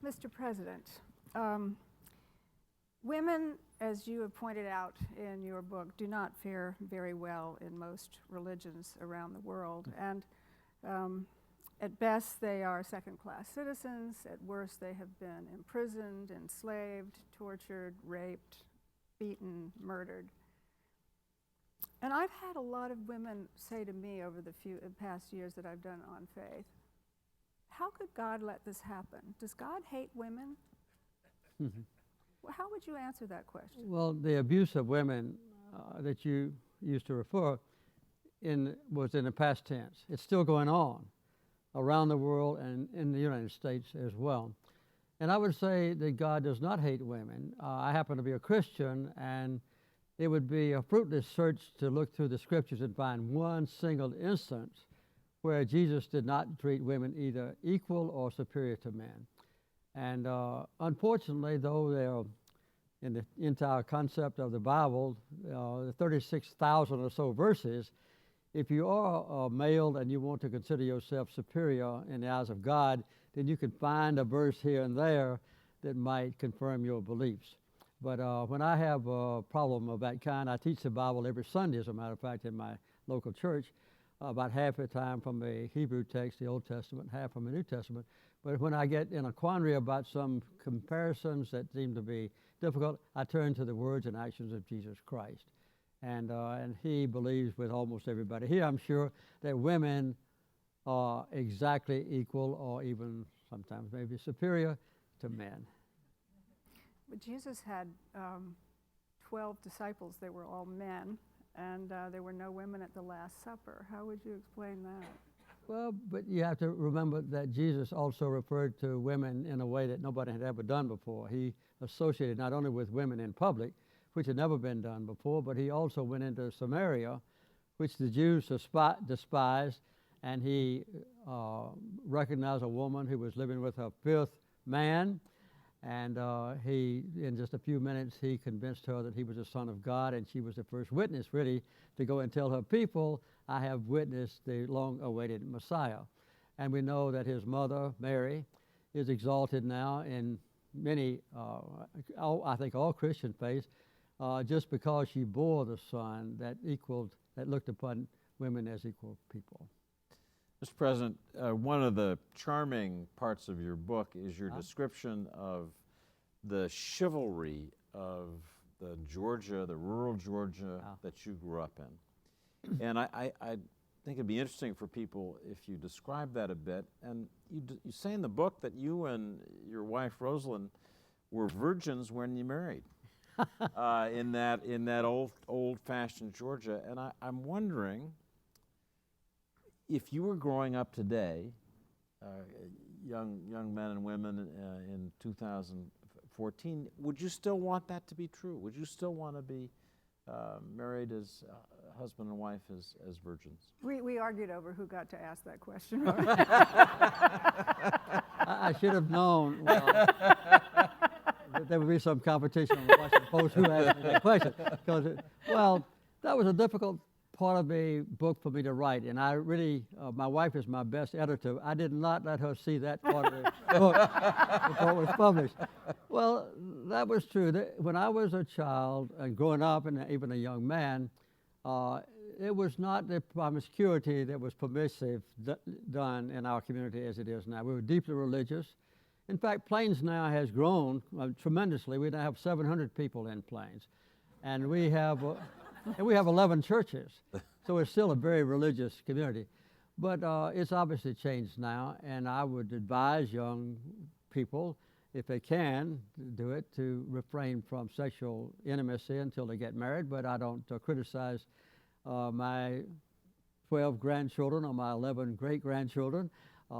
Mr. President, women, as you have pointed out in your book, do not fare very well in most religions around the world. And at best, they are second-class citizens. At worst, they have been imprisoned, enslaved, tortured, raped, beaten, murdered. And I've had a lot of women say to me over the past years that I've done OnFaith, how could God let this happen? Does God hate women? Well, how would you answer that question? Well, the abuse of women that you used to refer was in the past tense. It's still going on around the world and in the United States as well. And I would say that God does not hate women. I happen to be a Christian, and it would be a fruitless search to look through the scriptures and find one single instance where Jesus did not treat women either equal or superior to men. And unfortunately, though they're in the entire concept of the Bible, the 36,000 or so verses, if you are a male and you want to consider yourself superior in the eyes of God, then you can find a verse here and there that might confirm your beliefs. But when I have a problem of that kind, I teach the Bible every Sunday, as a matter of fact, in my local church, about half the time from a Hebrew text, the Old Testament, half from the New Testament. But when I get in a quandary about some comparisons that seem to be difficult, I turn to the words and actions of Jesus Christ. And he believes with almost everybody here, I'm sure, that women are exactly equal or even sometimes maybe superior to men. But Jesus had 12 disciples. They were all men, and there were no women at the Last Supper. How would you explain that? Well, but you have to remember that Jesus also referred to women in a way that nobody had ever done before. He associated not only with women in public, which had never been done before, but he also went into Samaria, which the Jews despised, and he recognized a woman who was living with her fifth man, and in just a few minutes, he convinced her that he was the Son of God, and she was the first witness, really, to go and tell her people, I have witnessed the long-awaited Messiah. And we know that his mother, Mary, is exalted now in many, I think all Christian faiths, just because she bore the Son that looked upon women as equal people. Mr. President, one of the charming parts of your book is your description of the chivalry of the rural Georgia that you grew up in. And I think it'd be interesting for people if you describe that a bit. And you say in the book that you and your wife, Rosalind, were virgins when you married. in that old-fashioned Georgia. And I'm wondering, if you were growing up today, young men and women in 2014, would you still want that to be true? Would you still want to be married as husband and wife as virgins? We argued over who got to ask that question. I should have known that there would be some competition on the Washington Post who asked me that question. Because, that was a difficult part of the book for me to write, and I really, my wife is my best editor. I did not let her see that part of the book before it was published. Well, that was true. When I was a child and growing up and even a young man, it was not the promiscuity that was permissive done in our community as it is now. We were deeply religious. In fact, Plains now has grown tremendously. We now have 700 people in Plains, and we have 11 churches, so it's still a very religious community. But it's obviously changed now, and I would advise young people, if they can do it, to refrain from sexual intimacy until they get married. But I don't criticize my 12 grandchildren or my 11 great-grandchildren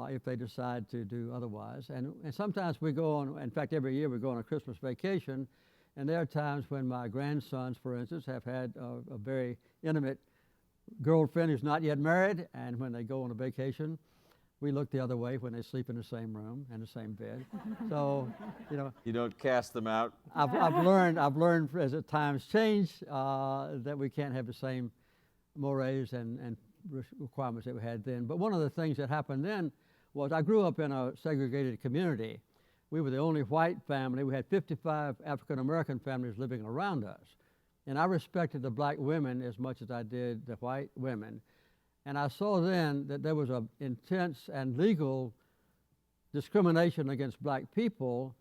if they decide to do otherwise. And sometimes we go on, in fact, every year we go on a Christmas vacation, and there are times when my grandsons, for instance, have had a very intimate girlfriend who's not yet married, and when they go on a vacation, we look the other way when they sleep in the same room and the same bed. So, you don't cast them out. I've learned as the times change that we can't have the same mores and requirements that we had then. But one of the things that happened then was I grew up in a segregated community we were the only white family. We had 55 African-American families living around us. And I respected the black women as much as I did the white women. And I saw then that there was an intense and legal discrimination against black people,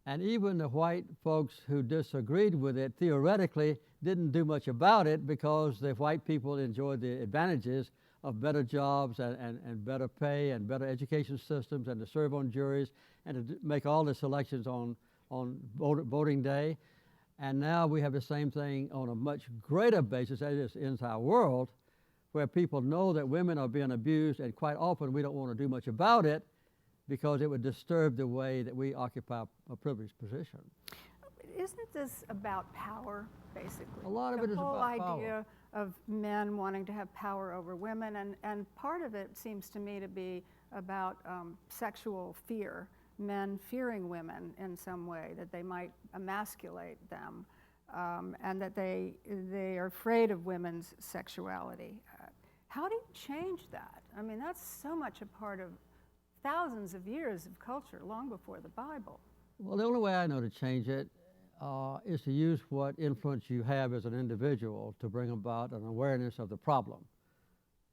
and even the white folks who disagreed with it theoretically didn't do much about it because the white people enjoyed the advantages of better jobs and better pay and better education systems and to serve on juries and to make all the selections on voting day. And now we have the same thing on a much greater basis as is in our world, where people know that women are being abused, and quite often we don't want to do much about it because it would disturb the way that we occupy a privileged position. Isn't this about power, basically? A lot of it is about The whole power. idea of men wanting to have power over women, and part of it seems to me to be about sexual fear, men fearing women in some way, that they might emasculate them, and that they are afraid of women's sexuality. How do you change that? I mean, that's so much a part of thousands of years of culture, long before the Bible. Well, the only way I know to change it is to use what influence you have as an individual to bring about an awareness of the problem.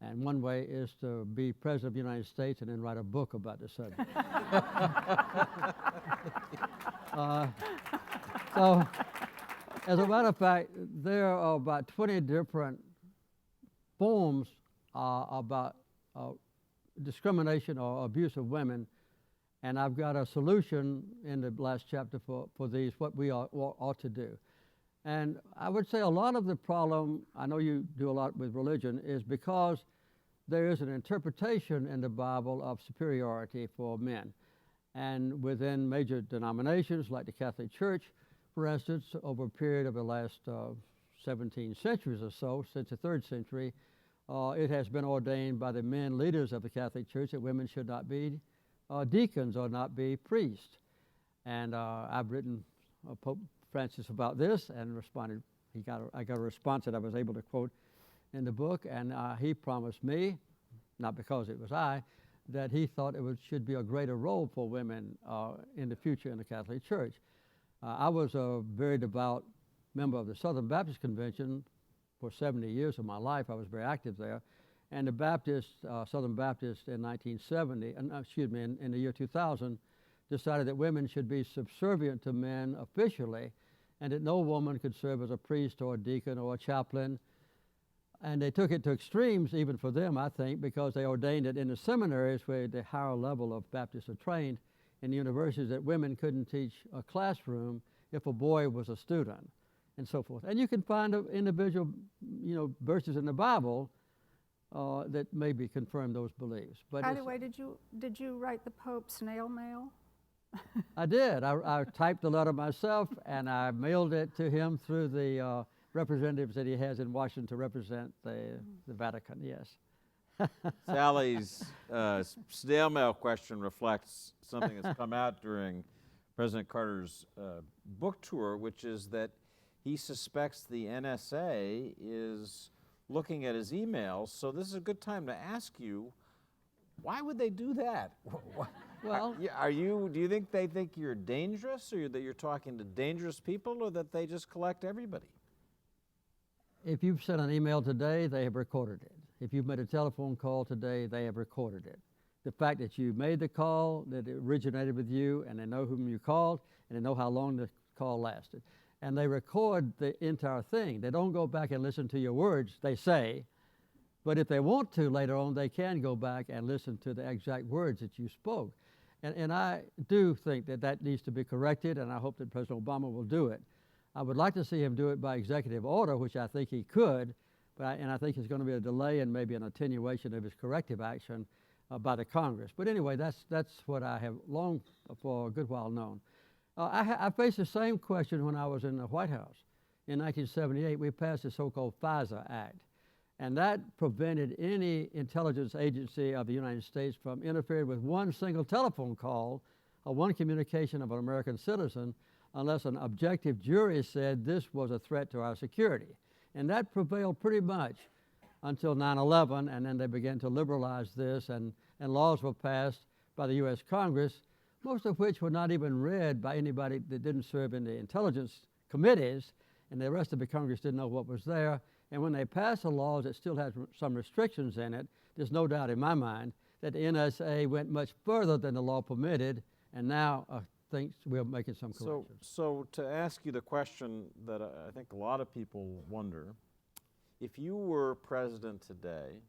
And one way is to be President of the United States and then write a book about the subject. So, as a matter of fact, there are about 20 different forms about discrimination or abuse of women, and I've got a solution in the last chapter for these, what we ought to do. And I would say a lot of the problem, I know you do a lot with religion, is because there is an interpretation in the Bible of superiority for men. And within major denominations like the Catholic Church, for instance, over a period of the last 17 centuries or so, since the 3rd century, it has been ordained by the men leaders of the Catholic Church that women should not be deacons or not be priests. And I've written Pope Francis about this and responded. I got a response that I was able to quote in the book, and he promised me, not because it was I, that he thought should be a greater role for women in the future in the Catholic Church. I was a very devout member of the Southern Baptist Convention for 70 years of my life. I was very active there. And the Southern Baptist in 1970, in the year 2000, decided that women should be subservient to men officially, and that no woman could serve as a priest or a deacon or a chaplain. And they took it to extremes, even for them, I think, because they ordained it in the seminaries where the higher level of Baptists are trained, in the universities, that women couldn't teach a classroom if a boy was a student, and so forth. And you can find individual, verses in the Bible that maybe confirm those beliefs. But by the way, did you write the Pope snail mail? I did. I typed the letter myself, and I mailed it to him through the representatives that he has in Washington to represent the Vatican, yes. Sally's snail mail question reflects something that's come out during President Carter's book tour, which is that he suspects the NSA is looking at his emails. So this is a good time to ask you, why would they do that? Well, do you think they think you're dangerous, or that you're talking to dangerous people, or that they just collect everybody? If you've sent an email today, they have recorded it. If you've made a telephone call today, they have recorded it. The fact that you made the call, that it originated with you, and they know whom you called, and they know how long the call lasted. And they record the entire thing. They don't go back and listen to your words, they say, but if they want to later on, they can go back and listen to the exact words that you spoke. And I do think that needs to be corrected, and I hope that President Obama will do it. I would like to see him do it by executive order, which I think he could, and I think there's going to be a delay and maybe an attenuation of his corrective action by the Congress. But anyway, that's what I have long for a good while known. I faced the same question when I was in the White House. In 1978, we passed the so-called FISA Act, and that prevented any intelligence agency of the United States from interfering with one single telephone call or one communication of an American citizen unless an objective jury said this was a threat to our security. And that prevailed pretty much until 9/11, and then they began to liberalize this, and laws were passed by the U.S. Congress most of which were not even read by anybody that didn't serve in the intelligence committees, and the rest of the Congress didn't know what was there. And when they passed the laws that still had some restrictions in it, there's no doubt in my mind that the NSA went much further than the law permitted, and now thinks we're making some corrections. So to ask you the question that I think a lot of people wonder, if you were president today,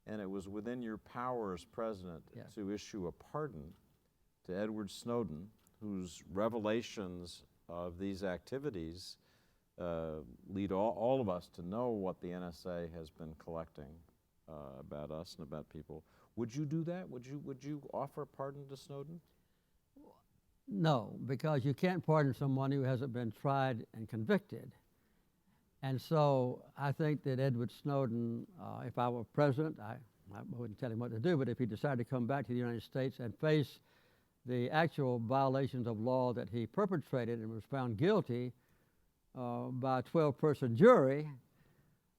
and it was within your power as president Yes. to issue a pardon to Edward Snowden, whose revelations of these activities lead all of us to know what the NSA has been collecting about us and about people, would you do that? Would you offer a pardon to Snowden? No, because you can't pardon someone who hasn't been tried and convicted. And so I think that Edward Snowden, if I were president, I wouldn't tell him what to do, but if he decided to come back to the United States and face the actual violations of law that he perpetrated and was found guilty by a 12-person jury,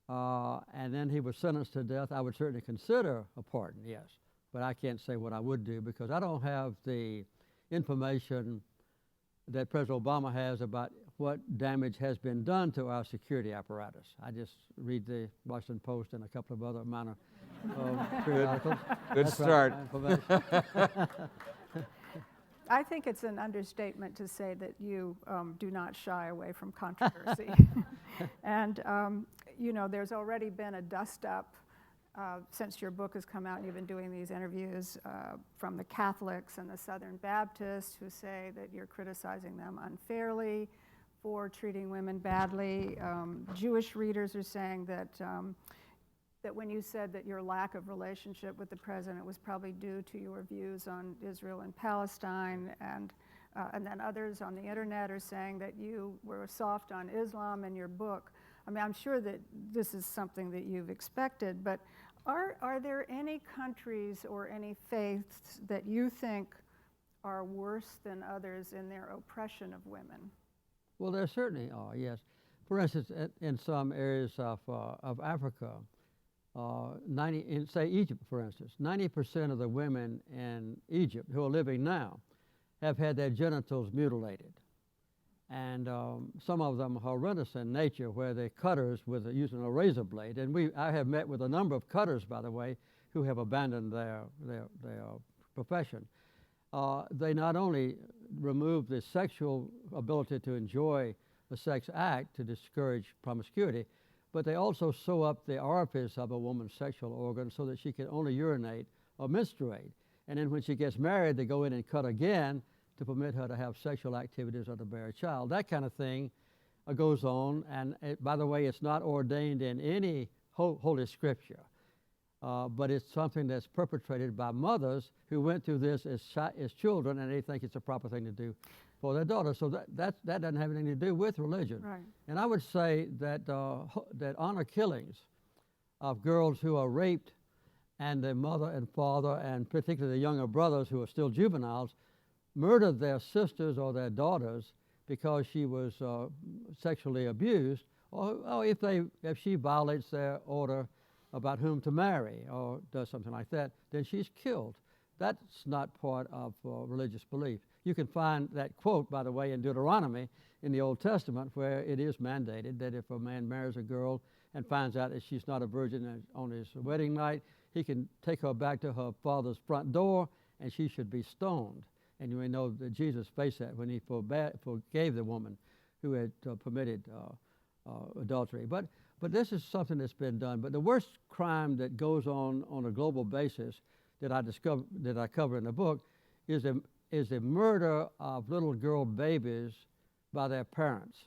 and then he was sentenced to death, I would certainly consider a pardon, yes. But I can't say what I would do because I don't have the information that President Obama has about what damage has been done to our security apparatus. I just read the Washington Post and a couple of other minor periodicals. Good That's start. my information. I think it's an understatement to say that you do not shy away from controversy. And, you know, there's already been a dust-up since your book has come out, and you've been doing these interviews from the Catholics and the Southern Baptists who say that you're criticizing them unfairly for treating women badly. Jewish readers are saying that that when you said that your lack of relationship with the president was probably due to your views on Israel and Palestine, and then others on the internet are saying that you were soft on Islam in your book. I mean, I'm sure that this is something that you've expected, but are there any countries or any faiths that you think are worse than others in their oppression of women? Well, there certainly are, yes. For instance, in some areas of Africa, in, say, Egypt, for instance, 90% of the women in Egypt who are living now have had their genitals mutilated. And some of them horrendous in nature, where they cutters with using a razor blade. And I have met with a number of cutters, by the way, who have abandoned their profession. They not only remove the sexual ability to enjoy the sex act to discourage promiscuity, but they also sew up the orifice of a woman's sexual organ so that she can only urinate or menstruate. And then when she gets married, they go in and cut again to permit her to have sexual activities or to bear a child. That kind of thing goes on, and by the way, it's not ordained in any Holy Scripture, but it's something that's perpetrated by mothers who went through this as children, and they think it's a proper thing to do for their daughters. So that doesn't have anything to do with religion. Right. And I would say that that honor killings of girls who are raped, and their mother and father, and particularly the younger brothers who are still juveniles, murdered their sisters or their daughters because she was sexually abused, or if she violates their order about whom to marry or does something like that, then she's killed. That's not part of religious belief. You can find that quote, by the way, in Deuteronomy in the Old Testament, where it is mandated that if a man marries a girl and finds out that she's not a virgin on his wedding night, he can take her back to her father's front door and she should be stoned. And you may know that Jesus faced that when he forgave the woman who had permitted adultery. But this is something that's been done. But the worst crime that goes on a global basis that I cover in the book is the murder of little girl babies by their parents.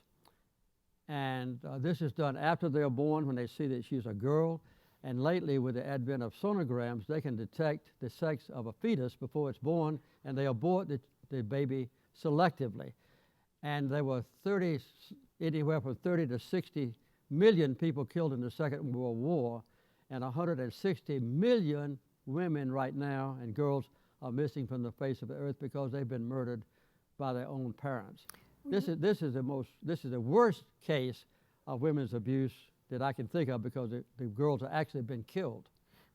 And this is done after they're born, when they see that she's a girl. And lately, with the advent of sonograms, they can detect the sex of a fetus before it's born, and they abort the baby selectively. And there were anywhere from 30 to 60 million people killed in the Second World War, and 160 million women right now and girls are missing from the face of the earth because they've been murdered by their own parents. This is the worst case of women's abuse that I can think of, because the girls have actually been killed.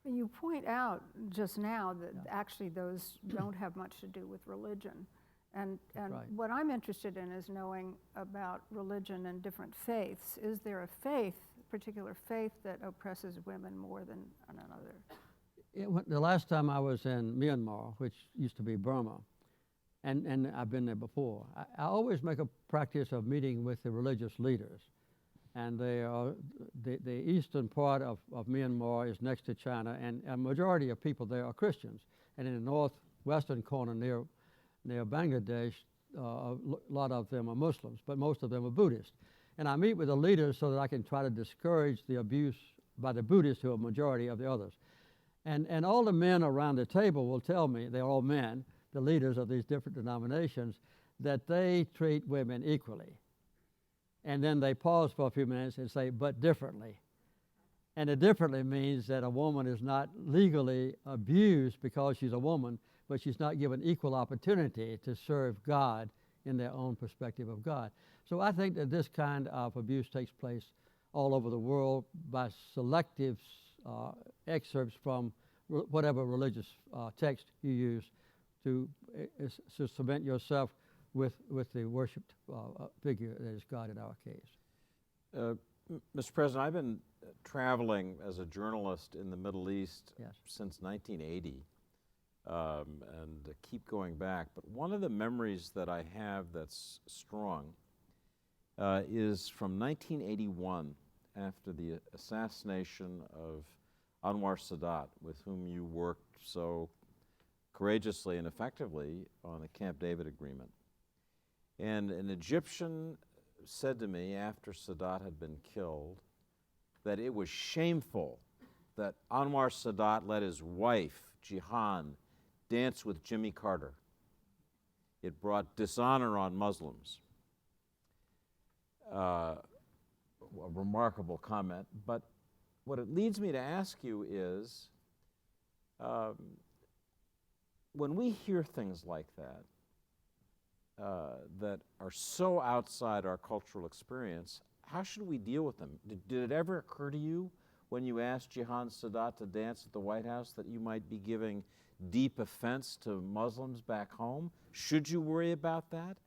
You point out just now that actually those don't have much to do with religion. And right. what I'm interested in is knowing about religion and different faiths. Is there a faith, particular faith, that oppresses women more than another? The last time I was in Myanmar, which used to be Burma, and I've been there before, I always make a practice of meeting with the religious leaders. And they are, the eastern part of Myanmar is next to China, and a majority of people there are Christians. And in the northwestern corner near Bangladesh, a lot of them are Muslims, but most of them are Buddhists. And I meet with the leaders so that I can try to discourage the abuse by the Buddhists, who are a majority of the others. And all the men around the table will tell me, they're all men, the leaders of these different denominations, that they treat women equally. And then they pause for a few minutes and say, but differently. And the differently means that a woman is not legally abused because she's a woman, but she's not given equal opportunity to serve God in their own perspective of God. So I think that this kind of abuse takes place all over the world by selective excerpts from whatever religious text you use to cement yourself with the worshipped figure that is God in our case. Mr. President, I've been traveling as a journalist in the Middle East since 1980, and keep going back. But one of the memories that I have that's strong is from 1981, after the assassination of Anwar Sadat, with whom you worked so courageously and effectively on the Camp David Agreement. And an Egyptian said to me after Sadat had been killed that it was shameful that Anwar Sadat let his wife, Jihan, dance with Jimmy Carter. It brought dishonor on Muslims. A remarkable comment, but what it leads me to ask you is, when we hear things like that, that are so outside our cultural experience, how should we deal with them? Did it ever occur to you when you asked Jihan Sadat to dance at the White House that you might be giving deep offense to Muslims back home? Should you worry about that?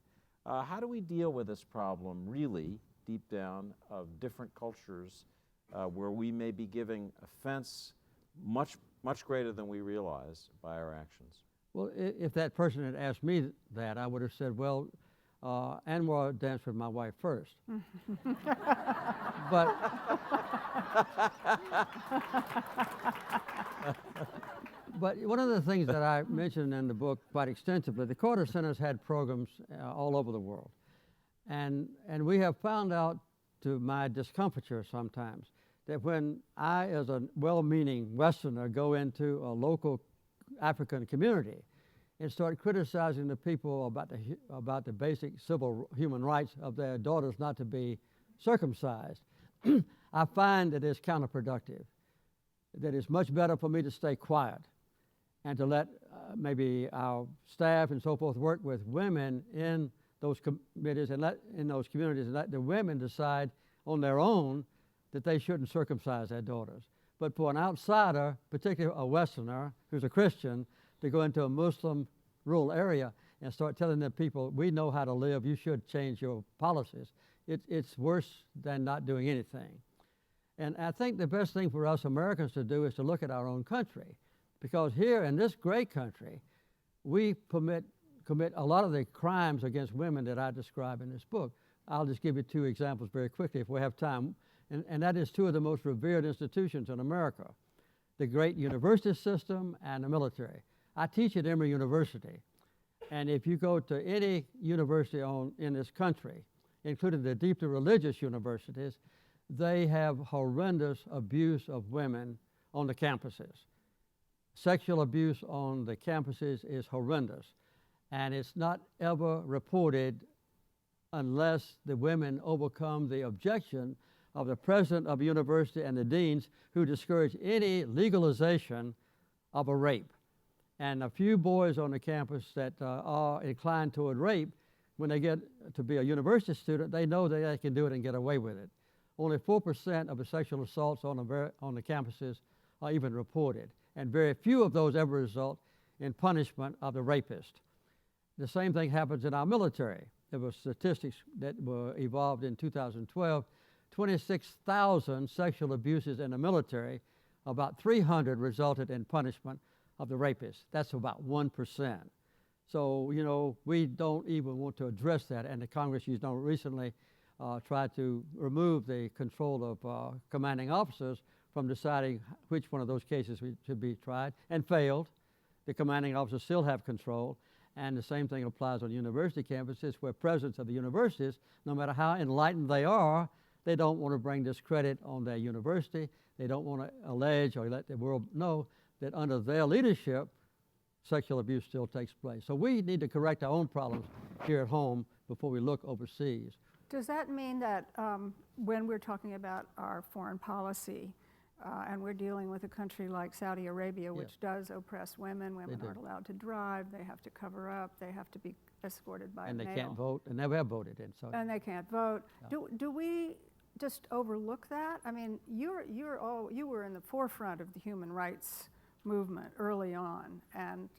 How do we deal with this problem, really, deep down, of different cultures where we may be giving offense much greater than we realize by our actions? Well, if that person had asked me that, I would have said, well, Anwar danced with my wife first. but But one of the things that I mentioned in the book quite extensively, the Carter Center's had programs all over the world. And we have found out, to my discomfiture sometimes, that when I, as a well-meaning Westerner, go into a local African community and start criticizing the people about the basic civil human rights of their daughters not to be circumcised, I find that it's counterproductive, that it's much better for me to stay quiet and to let maybe our staff and so forth work with women in those committees and in those communities, and let the women decide on their own that they shouldn't circumcise their daughters. But for an outsider, particularly a Westerner who's a Christian, to go into a Muslim rural area and start telling the people, we know how to live, you should change your policies, it's worse than not doing anything. And I think the best thing for us Americans to do is to look at our own country, because here in this great country, we commit a lot of the crimes against women that I describe in this book. I'll just give you two examples very quickly if we have time, and that is two of the most revered institutions in America, the great university system and the military. I teach at Emory University, and if you go to any university in this country, including the deeply religious universities, they have horrendous abuse of women on the campuses. Sexual abuse on the campuses is horrendous, and it's not ever reported unless the women overcome the objection of the president of the university and the deans, who discourage any legalization of a rape. And a few boys on the campus that are inclined toward rape, when they get to be a university student, they know that they can do it and get away with it. Only 4% of the sexual assaults on the campuses are even reported. And very few of those ever result in punishment of the rapist. The same thing happens in our military. There were statistics that were evolved in 2012, 26,000 sexual abuses in the military, about 300 resulted in punishment of the rapist. That's about 1%. So, you know, we don't even want to address that, and the Congress, you know, recently tried to remove the control of commanding officers from deciding which one of those cases should be tried, and failed. The commanding officers still have control, and the same thing applies on university campuses where presidents of the universities, no matter how enlightened they are, they don't want to bring discredit on their university. They don't want to allege or let the world know that under their leadership, sexual abuse still takes place. So we need to correct our own problems here at home before we look overseas. Does that mean that when we're talking about our foreign policy, and we're dealing with a country like Saudi Arabia, which does oppress women, women aren't allowed to drive, they have to cover up, they have to be escorted by a male. And they can't vote, and never have voted in. So and they can't vote. No. Do we just overlook that? I mean, you were in the forefront of the human rights movement early on, and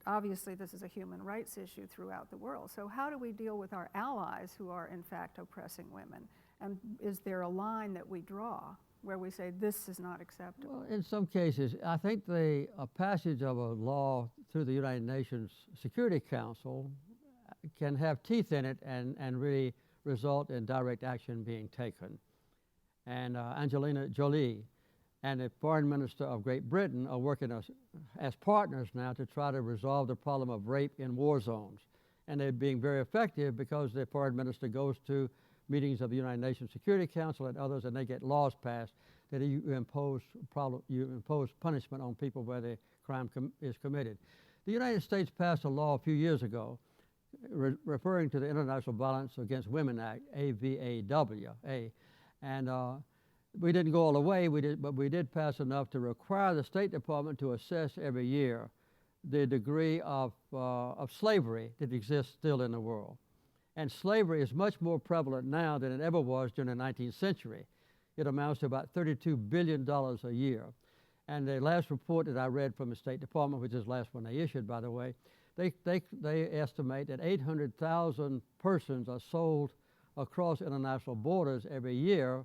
obviously this is a human rights issue throughout the world. So how do we deal with our allies who are in fact oppressing women? And is there a line that we draw where we say this is not acceptable? Well, in some cases, I think the passage of a law through the United Nations Security Council can have teeth in it and really result in direct action being taken. And Angelina Jolie and the Foreign Minister of Great Britain are working as partners now to try to resolve the problem of rape in war zones. And they're being very effective because the Foreign Minister goes to meetings of the United Nations Security Council and others, and they get laws passed that you impose punishment on people where the crime is committed. The United States passed a law a few years ago referring to the International Violence Against Women Act, AVAWA, and we didn't go all the way, but we did pass enough to require the State Department to assess every year the degree of slavery that exists still in the world. And slavery is much more prevalent now than it ever was during the 19th century. It amounts to about $32 billion a year. And the last report that I read from the State Department, which is the last one they issued, by the way, they estimate that 800,000 persons are sold across international borders every year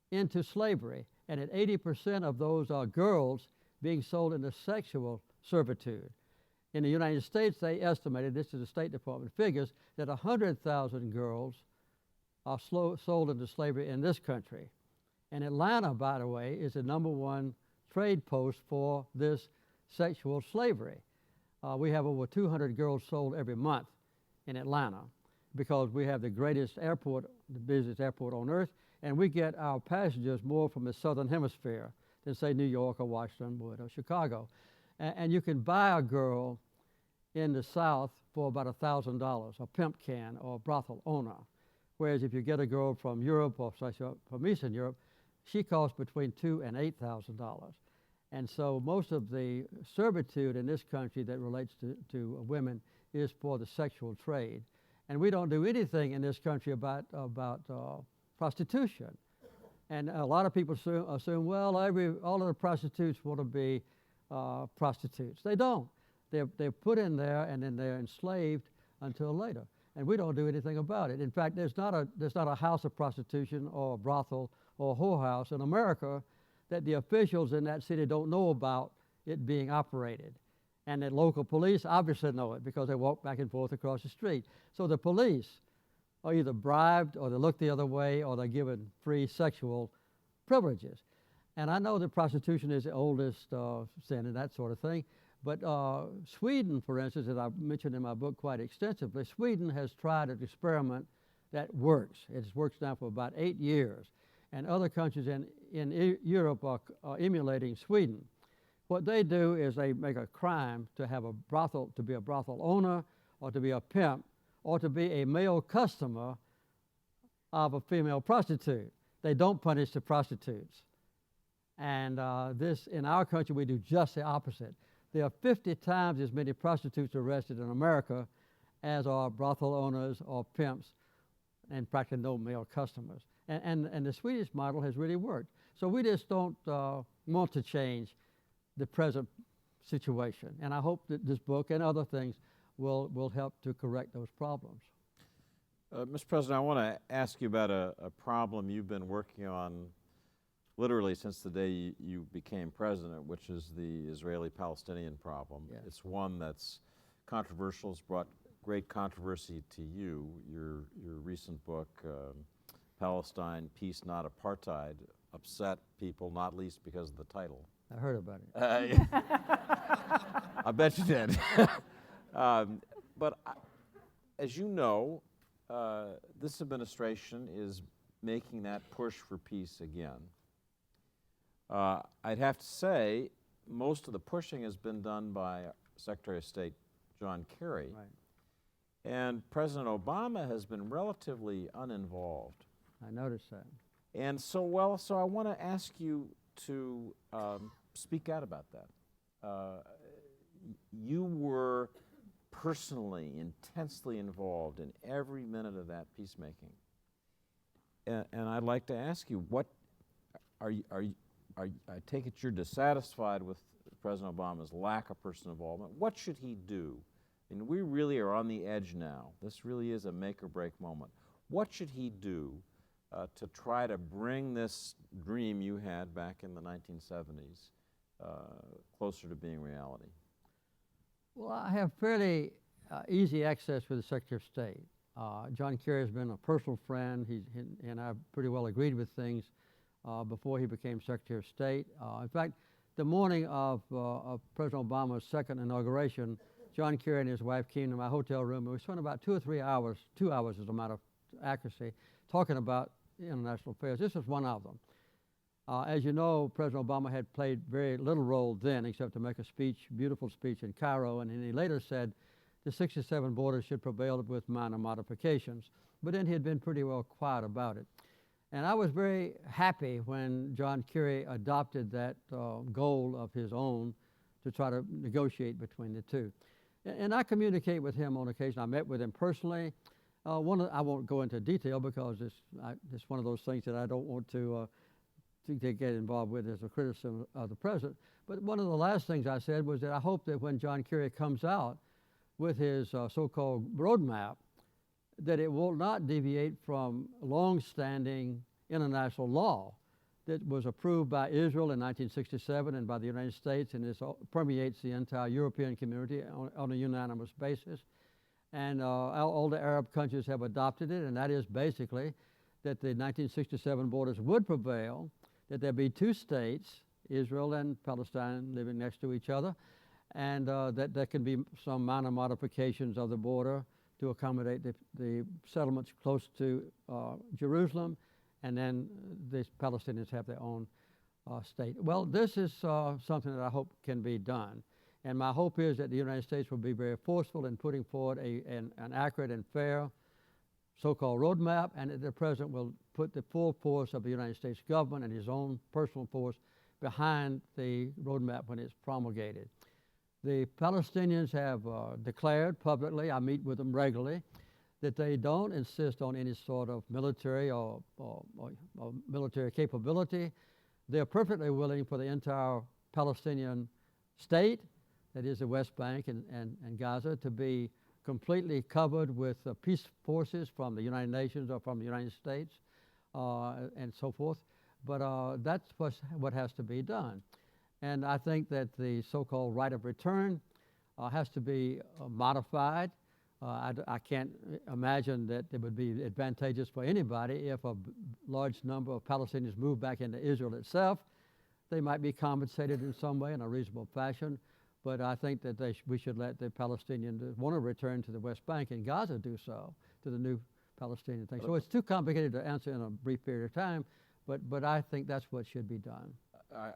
into slavery, and that 80% of those are girls being sold into sexual servitude. In the United States, they estimated, this is the State Department figures, that 100,000 girls are sold into slavery in this country. And Atlanta, by the way, is the #1 trade post for this sexual slavery. We have over 200 girls sold every month in Atlanta because we have the greatest airport, the busiest airport on earth, and we get our passengers more from the southern hemisphere than, say, New York or Washington would or Chicago. And you can buy a girl in the South for about $1,000, a pimp can or a brothel owner. Whereas if you get a girl from Europe or from Eastern Europe, she costs between $2,000 and $8,000. And so most of the servitude in this country that relates to women is for the sexual trade. And we don't do anything in this country about prostitution. And a lot of people assume, well, all of the prostitutes want to be prostitutes. They don't. They're put in there and then they're enslaved until later. And we don't do anything about it. In fact, there's not a house of prostitution or a brothel or a whorehouse in America that the officials in that city don't know about it being operated. And the local police obviously know it because they walk back and forth across the street. So the police are either bribed or they look the other way or they're given free sexual privileges. And I know that prostitution is the oldest sin and that sort of thing, but Sweden, for instance, as I mentioned in my book quite extensively, Sweden has tried an experiment that works. It's worked now for about 8 years. And other countries in Europe are emulating Sweden. What they do is they make a crime to have a brothel, to be a brothel owner or to be a pimp or to be a male customer of a female prostitute. They don't punish the prostitutes. And this, in our country, we do just the opposite. There are 50 times as many prostitutes arrested in America as are brothel owners or pimps, and practically no male customers. And the Swedish model has really worked. So we just don't, want to change the present situation. And I hope that this book and other things will help to correct those problems. Mr. President, I want to ask you about a problem you've been working on literally since the day you became president, which is the Israeli-Palestinian problem. Yes. It's one that's controversial. It's brought great controversy to you. Your recent book, Palestine, Peace, Not Apartheid, upset people, not least because of the title. I heard about it. I bet you did. But as you know, this administration is making that push for peace again. I'd have to say most of the pushing has been done by Secretary of State John Kerry. Right. And President Obama has been relatively uninvolved. I noticed that. And so I want to ask you to speak out about that. You were personally, intensely involved in every minute of that peacemaking. And I'd like to ask you, what are you, I take it you're dissatisfied with President Obama's lack of personal involvement. What should he do? And we really are on the edge now. This really is a make or break moment. What should he do to try to bring this dream you had back in the 1970s closer to being reality? Well, I have fairly easy access with the Secretary of State. John Kerry has been a personal friend, and I've pretty well agreed with things before he became Secretary of State. In fact, the morning of President Obama's second inauguration, John Kerry and his wife came to my hotel room, and we spent about 2 or 3 hours, 2 hours as a matter of accuracy, talking about international affairs. This was one of them. As you know, President Obama had played very little role then, except to make a speech, beautiful speech in Cairo, and then he later said the 67 borders should prevail with minor modifications. But then he had been pretty well quiet about it. And I was very happy when John Kerry adopted that goal of his own to try to negotiate between the two. And I communicate with him on occasion. I met with him personally. I won't go into detail because it's one of those things that I don't want to get involved with as a criticism of the president. But one of the last things I said was that I hope that when John Kerry comes out with his so-called roadmap, that it will not deviate from long-standing international law that was approved by Israel in 1967 and by the United States, and this permeates the entire European community on a unanimous basis. And all the Arab countries have adopted it, and that is basically that the 1967 borders would prevail, that there be two states, Israel and Palestine, living next to each other, and that there can be some minor modifications of the border to accommodate the settlements close to Jerusalem, and then the Palestinians have their own state. Well, this is something that I hope can be done. And my hope is that the United States will be very forceful in putting forward an accurate and fair so-called roadmap, and that the President will put the full force of the United States government and his own personal force behind the roadmap when it's promulgated. The Palestinians have declared publicly, I meet with them regularly, that they don't insist on any sort of military or military capability. They're perfectly willing for the entire Palestinian state, that is the West Bank and Gaza, to be completely covered with peace forces from the United Nations or from the United States and so forth. But that's what has to be done. And I think that the so-called right of return has to be modified. I can't imagine that it would be advantageous for anybody if a large number of Palestinians move back into Israel itself. They might be compensated in some way in a reasonable fashion, but I think that we should let the Palestinians who want to return to the West Bank and Gaza do so, to the new Palestinian thing. So it's too complicated to answer in a brief period of time, but I think that's what should be done.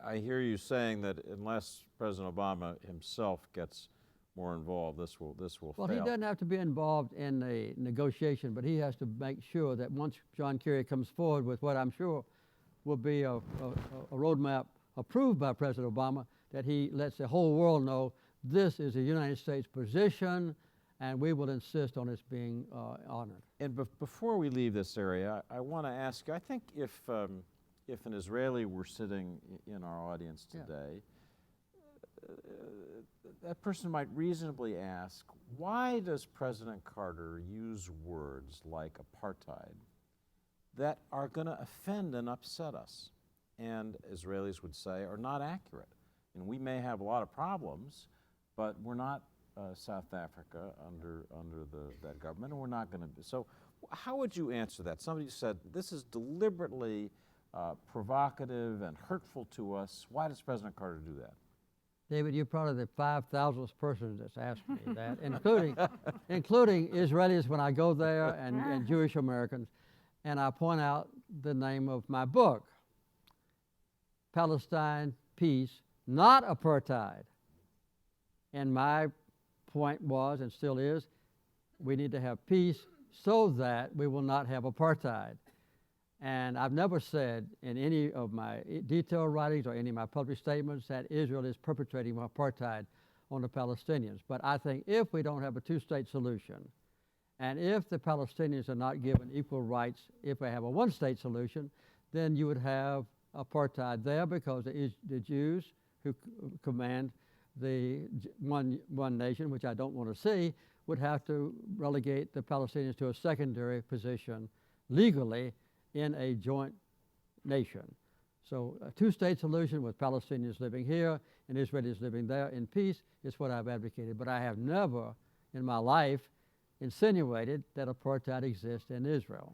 I hear you saying that unless President Obama himself gets more involved, this will fail. Well, he doesn't have to be involved in a negotiation, but he has to make sure that once John Kerry comes forward with what I'm sure will be a roadmap approved by President Obama, that he lets the whole world know this is the United States position, and we will insist on its being honored. And before we leave this area, I want to ask you, I think if if an Israeli were sitting in our audience today, that person might reasonably ask, why does President Carter use words like apartheid that are going to offend and upset us? And Israelis would say are not accurate. And we may have a lot of problems, but we're not South Africa under that government, and we're not going to be. So how would you answer that? Somebody said, this is deliberately provocative and hurtful to us. Why does President Carter do that? David, you're probably the 5,000th person that's asked me that, including Israelis when I go there and Jewish Americans. And I point out the name of my book, Palestine, Peace, Not Apartheid. And my point was, and still is, we need to have peace so that we will not have apartheid. And I've never said in any of my detailed writings or any of my public statements that Israel is perpetrating apartheid on the Palestinians. But I think if we don't have a two-state solution, and if the Palestinians are not given equal rights, if we have a one-state solution, then you would have apartheid there, because the Jews who command the one nation, which I don't want to see, would have to relegate the Palestinians to a secondary position legally in a joint nation. So a two-state solution with Palestinians living here and Israelis living there in peace is what I've advocated. But I have never in my life insinuated that apartheid exists in Israel.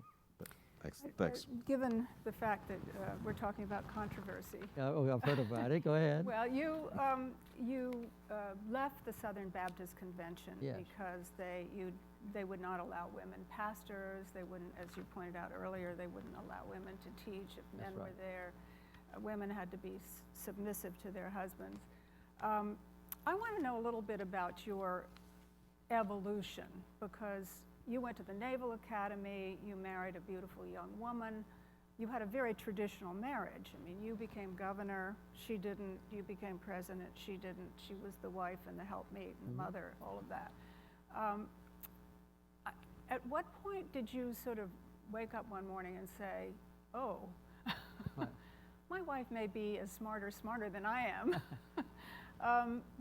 Thanks. Given the fact that we're talking about controversy. I've heard about it. Go ahead. Well, you left the Southern Baptist Convention because they would not allow women pastors. They wouldn't, as you pointed out earlier, they wouldn't allow women to teach if men were there. Women had to be submissive to their husbands. I want to know a little bit about your evolution, because you went to the Naval Academy, you married a beautiful young woman, you had a very traditional marriage. I mean, you became governor, she didn't, you became president, she didn't, she was the wife and the helpmate and the mother, all of that. At what point did you sort of wake up one morning and say, oh, my wife may be as smarter than I am.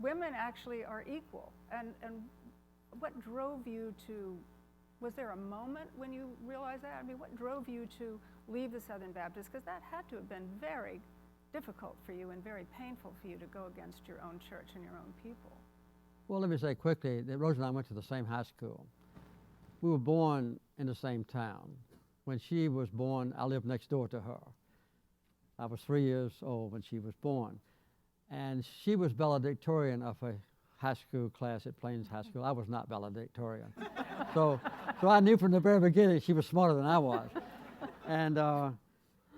Women actually are equal. And what drove you to, was there a moment when you realized that? I mean, what drove you to leave the Southern Baptists? Because that had to have been very difficult for you and very painful for you to go against your own church and your own people. Well, let me say quickly that Rose and I went to the same high school. We were born in the same town. When she was born, I lived next door to her. I was 3 years old when she was born. And she was valedictorian of a high school class at Plains High School. I was not valedictorian. So I knew from the very beginning she was smarter than I was. And,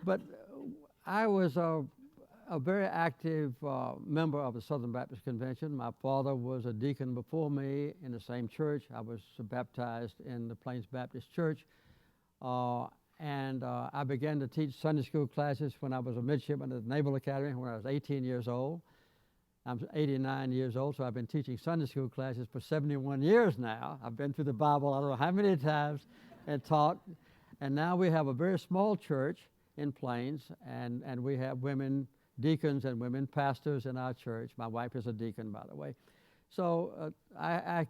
but I was a very active member of the Southern Baptist Convention. My father was a deacon before me in the same church. I was baptized in the Plains Baptist Church. And I began to teach Sunday school classes when I was a midshipman at the Naval Academy when I was 18 years old. I'm 89 years old, so I've been teaching Sunday school classes for 71 years now. I've been through the Bible I don't know how many times and taught. And now we have a very small church in Plains, and we have women deacons and women pastors in our church. My wife is a deacon, by the way. So I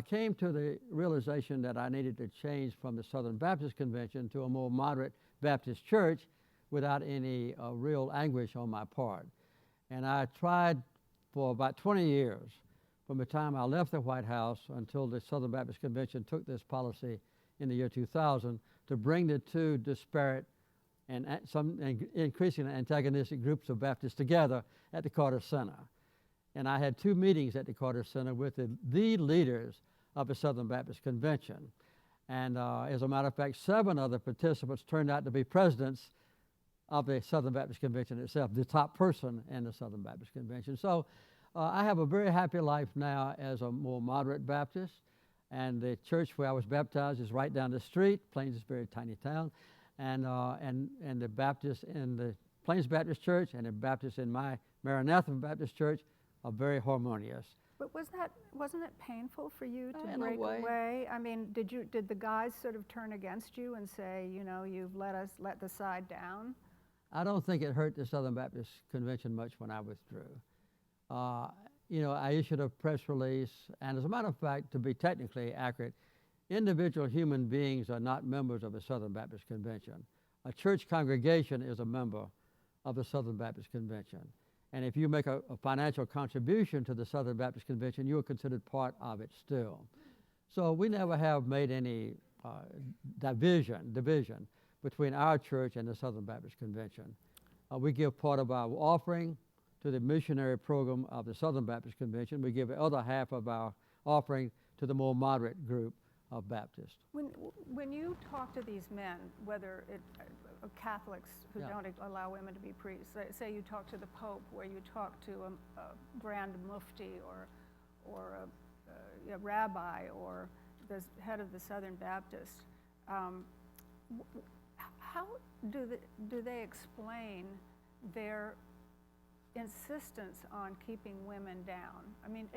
came to the realization that I needed to change from the Southern Baptist Convention to a more moderate Baptist church without any real anguish on my part. And I tried for about 20 years, from the time I left the White House until the Southern Baptist Convention took this policy in the year 2000, to bring the two disparate and some increasingly antagonistic groups of Baptists together at the Carter Center. And I had 2 meetings at the Carter Center with the leaders of the Southern Baptist Convention. And as a matter of fact, 7 other participants turned out to be presidents of the Southern Baptist Convention itself, the top person in the Southern Baptist Convention. So I have a very happy life now as a more moderate Baptist. And the church where I was baptized is right down the street. Plains is a very tiny town. And the Baptists in the Plains Baptist Church and the Baptists in my Maranatha Baptist Church are very harmonious. But wasn't it painful for you to In a break way. away? I mean, did the guys sort of turn against you and say, you know, you've let the side down? I don't think it hurt the Southern Baptist Convention much when I withdrew. You know, I issued a press release, and as a matter of fact, to be technically accurate, individual human beings are not members of the Southern Baptist Convention. A church congregation is a member of the Southern Baptist Convention. And if you make a financial contribution to the Southern Baptist Convention, you are considered part of it still. So we never have made any division between our church and the Southern Baptist Convention. We give part of our offering to the missionary program of the Southern Baptist Convention. We give the other half of our offering to the more moderate group of Baptists. When you talk to these men, whether Catholics who Yeah. don't allow women to be priests, say you talk to the Pope, or you talk to a Grand Mufti, or a rabbi, or the head of the Southern Baptist, how do they explain their insistence on keeping women down? I mean,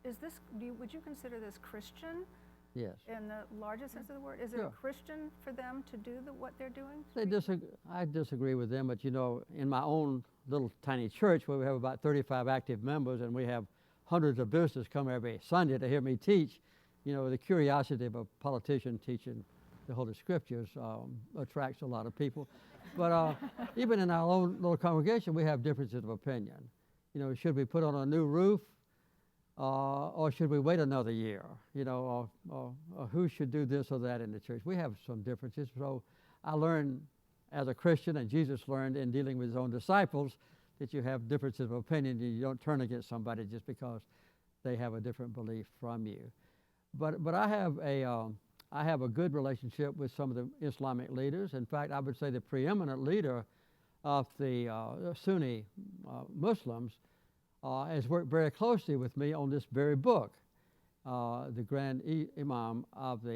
would you consider this Christian? Yes. In the largest sense of the word? Is it Sure. Christian for them to do what they're doing? I disagree with them, but you know, in my own little tiny church where we have about 35 active members and we have hundreds of visitors come every Sunday to hear me teach, you know, the curiosity of a politician teaching the Holy Scriptures attracts a lot of people. But even in our own little congregation, we have differences of opinion. You know, should we put on a new roof? Or should we wait another year? You know, or who should do this or that in the church? We have some differences. So I learned as a Christian, and Jesus learned in dealing with his own disciples, that you have differences of opinion and you don't turn against somebody just because they have a different belief from you. But I have a good relationship with some of the Islamic leaders. In fact, I would say the preeminent leader of the Sunni Muslims has worked very closely with me on this very book, the Grand Imam of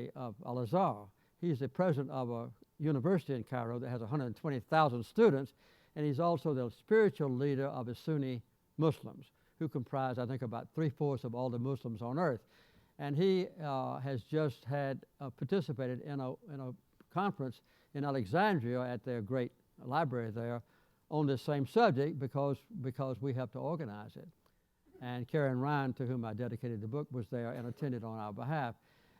Al-Azhar. He's the president of a university in Cairo that has 120,000 students, and he's also the spiritual leader of the Sunni Muslims, who comprise, I think, about 3/4 of all the Muslims on earth. And he has just participated in a conference in Alexandria at their great library there on this same subject because we have to organize it. And Karen Ryan, to whom I dedicated the book, was there and attended on our behalf.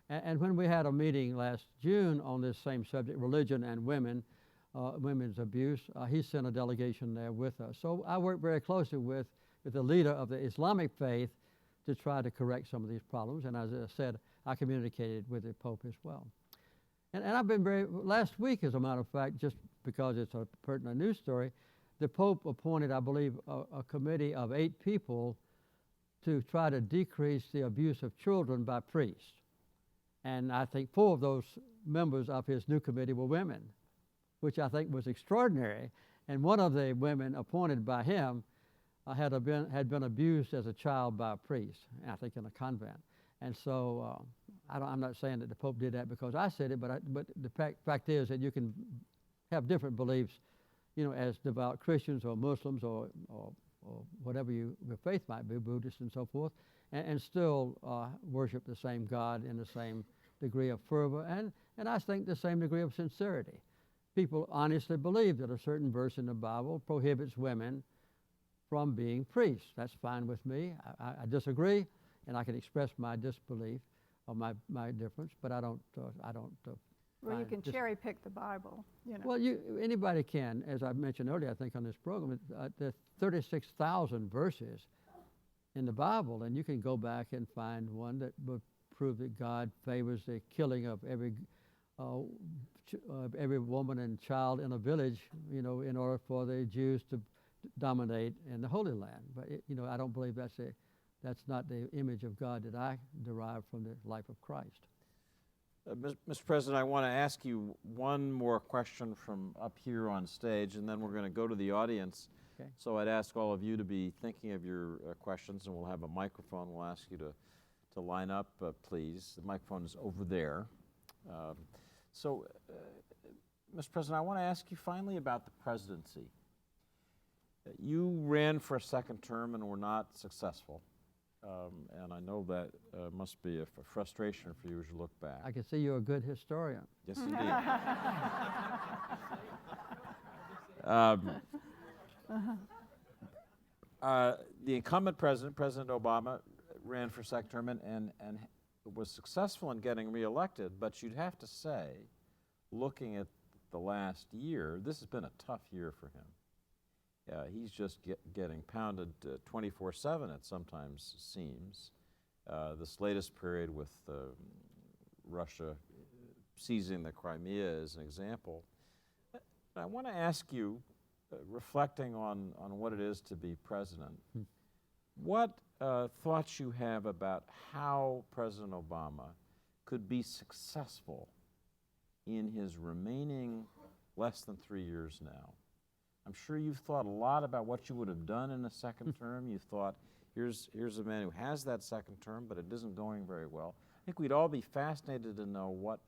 And when we had a meeting last June on this same subject, religion and women's abuse, he sent a delegation there with us. So I worked very closely with the leader of the Islamic faith to try to correct some of these problems. And as I said, I communicated with the Pope as well. And I've been last week, as a matter of fact, just because it's a pertinent news story, the Pope appointed, I believe, a committee of 8 people to try to decrease the abuse of children by priests. And I think 4 of those members of his new committee were women, which I think was extraordinary. And one of the women appointed by him had been abused as a child by a priest, I think in a convent. And so I'm not saying that the Pope did that because I said it, but the fact is that you can have different beliefs, you know, as devout Christians or Muslims or whatever your faith might be, Buddhists and so forth, and still worship the same God in the same degree of fervor and I think the same degree of sincerity. People honestly believe that a certain verse in the Bible prohibits women from being priests. That's fine with me. I disagree, and I can express my disbelief or my difference, but I don't. Well, you can cherry pick the Bible, you know. Well, anybody can, as I mentioned earlier, I think on this program, there's 36,000 verses in the Bible, and you can go back and find one that would prove that God favors the killing of every woman and child in a village, you know, in order for the Jews to dominate in the Holy Land. But you know, I don't believe that's not the image of God that I derive from the life of Christ. Mr. President, I want to ask you one more question from up here on stage, and then we're going to go to the audience. Okay. So I'd ask all of you to be thinking of your questions, and we'll have a microphone. We'll ask you to line up, please. The microphone is over there. Mr. President, I want to ask you finally about the presidency. You ran for a second term and were not successful. And I know that must be a frustration for you as you look back. I can see you're a good historian. Yes, indeed. The incumbent president, President Obama, ran for second term and was successful in getting reelected, but you'd have to say, looking at the last year, this has been a tough year for him. He's just getting pounded 24/7, it sometimes seems. This latest period with Russia seizing the Crimea is an example. I want to ask you, reflecting on what it is to be president, what thoughts you have about how President Obama could be successful in his remaining less than 3 years now. I'm sure you've thought a lot about what you would have done in a second term. You've thought, here's a man who has that second term, but it isn't going very well. I think we'd all be fascinated to know what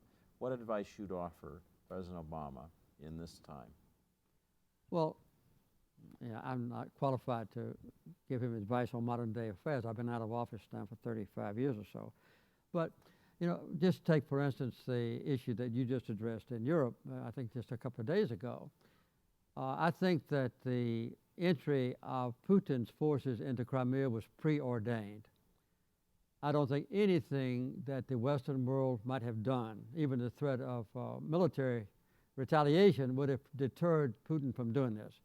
advice you'd offer President Obama in this time. Well, yeah, I'm not qualified to give him advice on modern day affairs. I've been out of office now for 35 years or so. But, you know, just take, for instance, the issue that you just addressed in Europe, I think just a couple of days ago. I think that the entry of Putin's forces into Crimea was preordained. I don't think anything that the Western world might have done, even the threat of military retaliation, would have deterred Putin from doing this.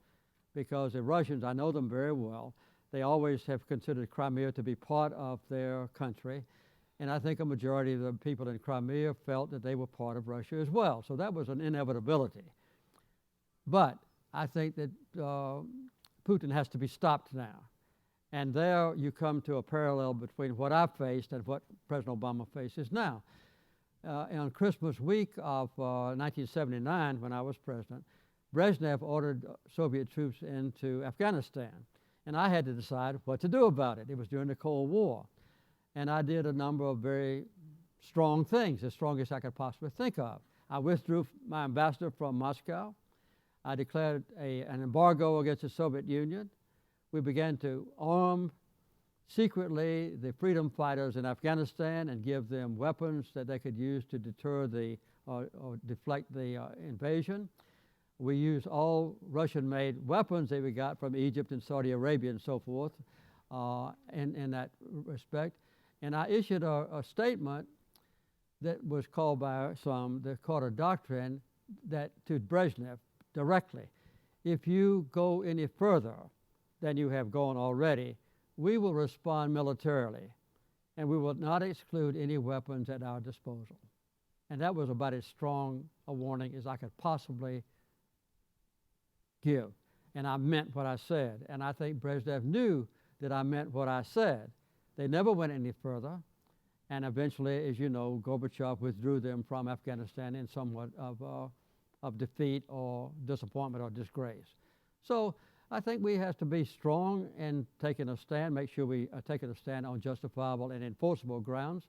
Because the Russians, I know them very well, they always have considered Crimea to be part of their country. And I think a majority of the people in Crimea felt that they were part of Russia as well. So that was an inevitability. But I think that Putin has to be stopped now. And there you come to a parallel between what I faced and what President Obama faces now. On Christmas week of 1979, when I was president, Brezhnev ordered Soviet troops into Afghanistan. And I had to decide what to do about it. It was during the Cold War. And I did a number of very strong things, as strong as I could possibly think of. I withdrew my ambassador from Moscow. I declared an embargo against the Soviet Union. We began to arm secretly the freedom fighters in Afghanistan and give them weapons that they could use to deter or deflect the invasion. We used all Russian-made weapons that we got from Egypt and Saudi Arabia and so forth in that respect. And I issued a statement that was called by some the Carter Doctrine that to Brezhnev directly. If you go any further than you have gone already, we will respond militarily, and we will not exclude any weapons at our disposal. And that was about as strong a warning as I could possibly give. And I meant what I said. And I think Brezhnev knew that I meant what I said. They never went any further. And eventually, as you know, Gorbachev withdrew them from Afghanistan in somewhat of defeat or disappointment or disgrace. So I think we have to be strong in taking a stand, make sure we are taking a stand on justifiable and enforceable grounds.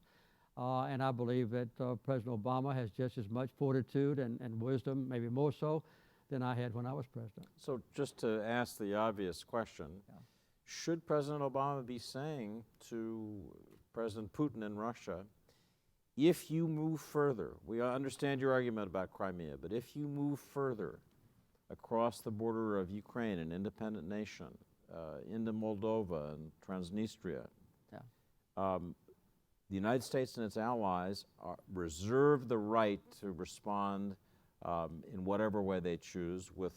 And I believe that President Obama has just as much fortitude and wisdom, maybe more so, than I had when I was president. So just to ask the obvious question, should President Obama be saying to President Putin in Russia, if you move further, we understand your argument about Crimea, but if you move further across the border of Ukraine, an independent nation, into Moldova and Transnistria, the United States and its allies reserve the right to respond in whatever way they choose with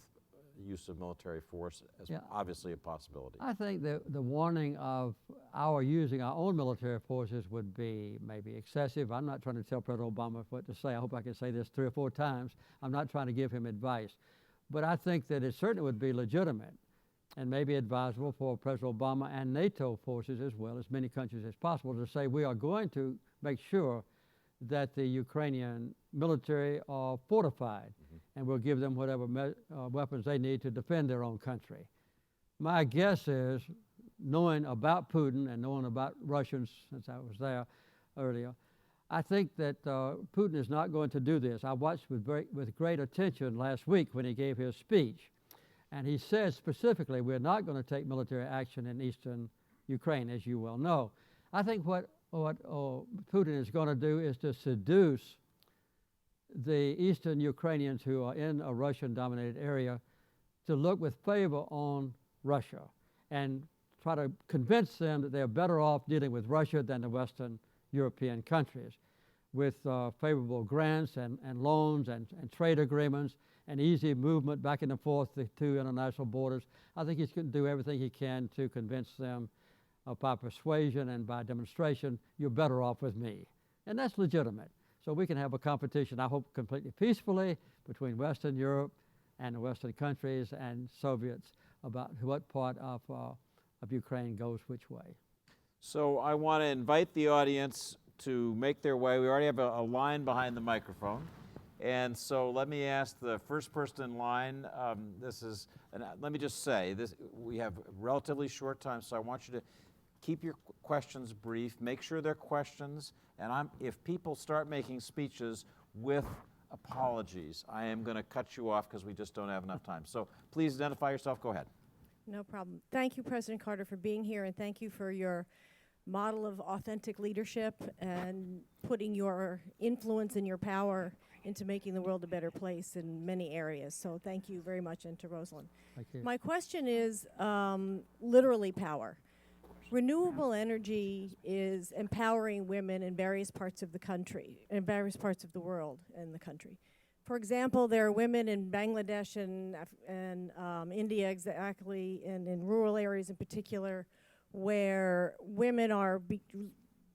use of military force as obviously a possibility. I think that the warning of our using our own military forces would be maybe excessive. I'm not trying to tell President Obama what to say. I hope I can say this 3 or 4 times. I'm not trying to give him advice. But I think that it certainly would be legitimate and maybe advisable for President Obama and NATO forces as well, as many countries as possible, to say we are going to make sure that the Ukrainian military are fortified, and we'll give them whatever weapons they need to defend their own country. My guess is, knowing about Putin and knowing about Russians, since I was there earlier, I think that Putin is not going to do this. I watched with great attention last week when he gave his speech, and he said specifically, we're not going to take military action in eastern Ukraine, as you well know. I think what Putin is going to do is to seduce the eastern Ukrainians who are in a Russian-dominated area to look with favor on Russia and try to convince them that they're better off dealing with Russia than the Western European countries, with favorable grants and loans and trade agreements and easy movement back and forth the two international borders. I think he's going to do everything he can to convince them by persuasion and by demonstration, you're better off with me. And that's legitimate. So we can have a competition, I hope completely peacefully, between Western Europe and the Western countries and Soviets about what part of Ukraine goes which way. So I want to invite the audience to make their way. We already have a line behind the microphone. And so let me ask the first person in line. Let me just say, we have relatively short time, so I want you to keep your questions brief. Make sure they're questions. And if people start making speeches with apologies, I am going to cut you off because we just don't have enough time. So please identify yourself. Go ahead. No problem. Thank you, President Carter, for being here, and thank you for your model of authentic leadership and putting your influence and your power into making the world a better place in many areas. So thank you very much, and to Rosalind. Thank you. My question is literally power. Renewable energy is empowering women in various parts of the country, in various parts of the world and the country. For example, there are women in Bangladesh and India exactly, and in rural areas in particular, where women are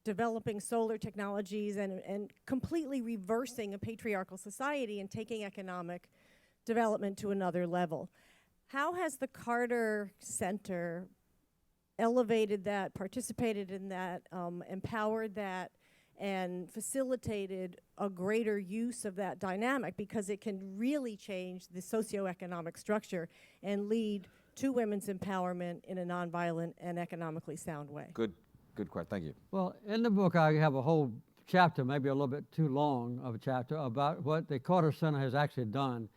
developing solar technologies and completely reversing a patriarchal society and taking economic development to another level. How has the Carter Center elevated that, participated in that, empowered that, and facilitated a greater use of that dynamic, because it can really change the socioeconomic structure and lead to women's empowerment in a nonviolent and economically sound way? Good question. Thank you. Well, in the book, I have a whole chapter, maybe a little bit too long of a chapter, about what the Carter Center has actually done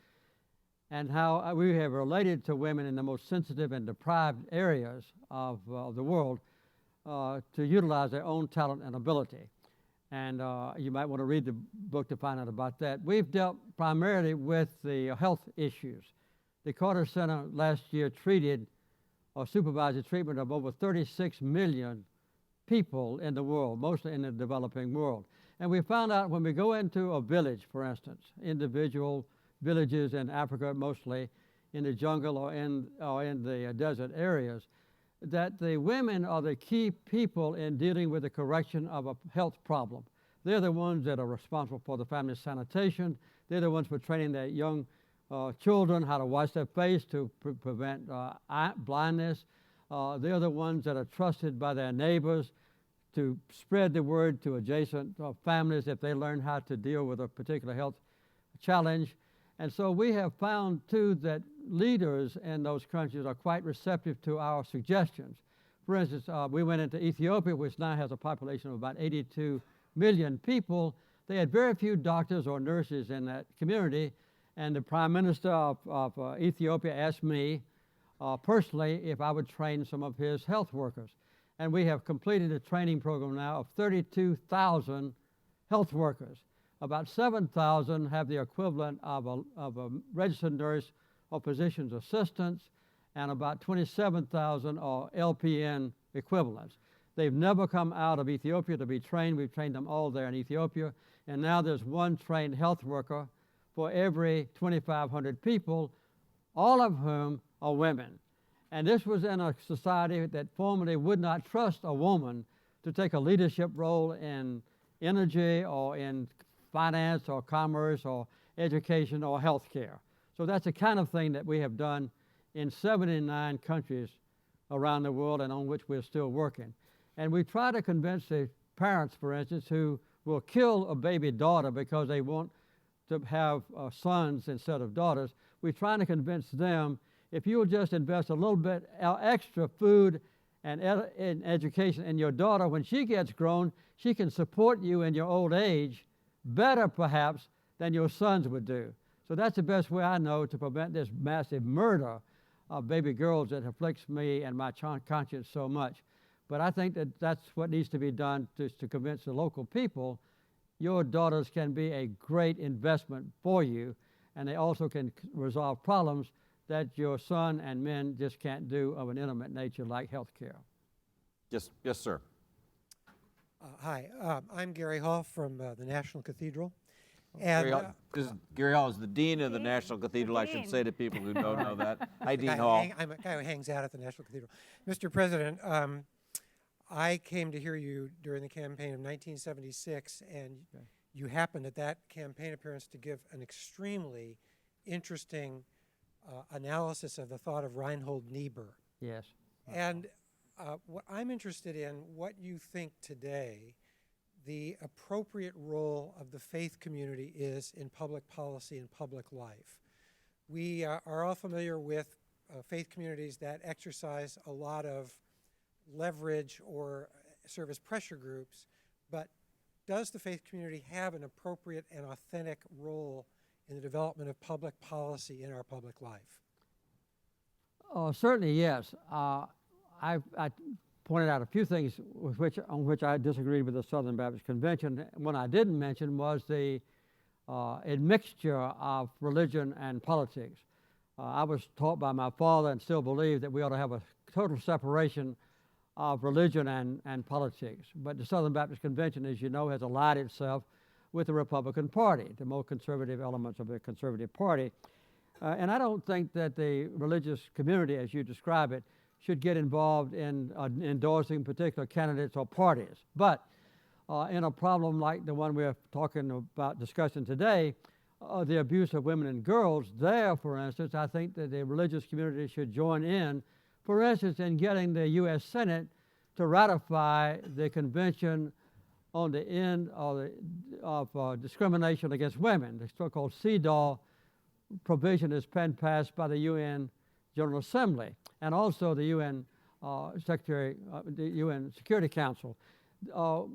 and how we have related to women in the most sensitive and deprived areas of the world to utilize their own talent and ability. And you might want to read the book to find out about that. We've dealt primarily with the health issues. The Carter Center last year treated or supervised the treatment of over 36 million people in the world, mostly in the developing world. And we found out when we go into a village, for instance, individual villages in Africa, mostly in the jungle or in the desert areas, that the women are the key people in dealing with the correction of a health problem. They're the ones that are responsible for the family sanitation. They're the ones for training their young children how to wash their face to prevent blindness. They're the ones that are trusted by their neighbors to spread the word to adjacent families if they learn how to deal with a particular health challenge. And so we have found, too, that leaders in those countries are quite receptive to our suggestions. For instance, we went into Ethiopia, which now has a population of about 82 million people. They had very few doctors or nurses in that community, and the Prime Minister of Ethiopia asked me personally if I would train some of his health workers. And we have completed a training program now of 32,000 health workers. About 7,000 have the equivalent of a registered nurse or physician's assistants, and about 27,000 are LPN equivalents. They've never come out of Ethiopia to be trained. We've trained them all there in Ethiopia, and now there's one trained health worker for every 2,500 people, all of whom are women. And this was in a society that formerly would not trust a woman to take a leadership role in energy or in finance or commerce or education or healthcare. So that's the kind of thing that we have done in 79 countries around the world and on which we're still working. And we try to convince the parents, for instance, who will kill a baby daughter because they want to have sons instead of daughters. We're trying to convince them, if you will just invest a little bit extra food and in education in your daughter, when she gets grown, she can support you in your old age better perhaps than your sons would do. So that's the best way I know to prevent this massive murder of baby girls that afflicts me and my conscience so much. But I think that that's what needs to be done to convince the local people your daughters can be a great investment for you, and they also can resolve problems that your son and men just can't do of an intimate nature like health care. Yes, sir. Hi, I'm Gary Hall from the National Cathedral. Gary Hall, Gary Hall is the dean of the National Cathedral. I should dean. say to people who don't know that. Hi, Dean guy Hall. I'm a guy who hangs out at the National Cathedral. Mr. President, I came to hear you during the campaign of 1976, and you happened at that campaign appearance to give an extremely interesting analysis of the thought of Reinhold Niebuhr. Yes. And what I'm interested in, what you think today the appropriate role of the faith community is in public policy and public life. We are all familiar with faith communities that exercise a lot of leverage or serve as pressure groups, but does the faith community have an appropriate and authentic role in the development of public policy in our public life? Certainly, yes. I pointed out a few things on which I disagreed with the Southern Baptist Convention. One I didn't mention was the admixture of religion and politics. I was taught by my father and still believe that we ought to have a total separation of religion and politics. But the Southern Baptist Convention, as you know, has allied itself with the Republican Party, the more conservative elements of the conservative party. And I don't think that the religious community, as you describe it, should get involved in endorsing particular candidates or parties. But in a problem like the one we're discussing today, the abuse of women and girls, there, for instance, I think that the religious community should join in, for instance, in getting the U.S. Senate to ratify the Convention on the End of Discrimination Against Women. The so-called CEDAW provision has been passed by the UN General Assembly and also the UN the UN Security Council.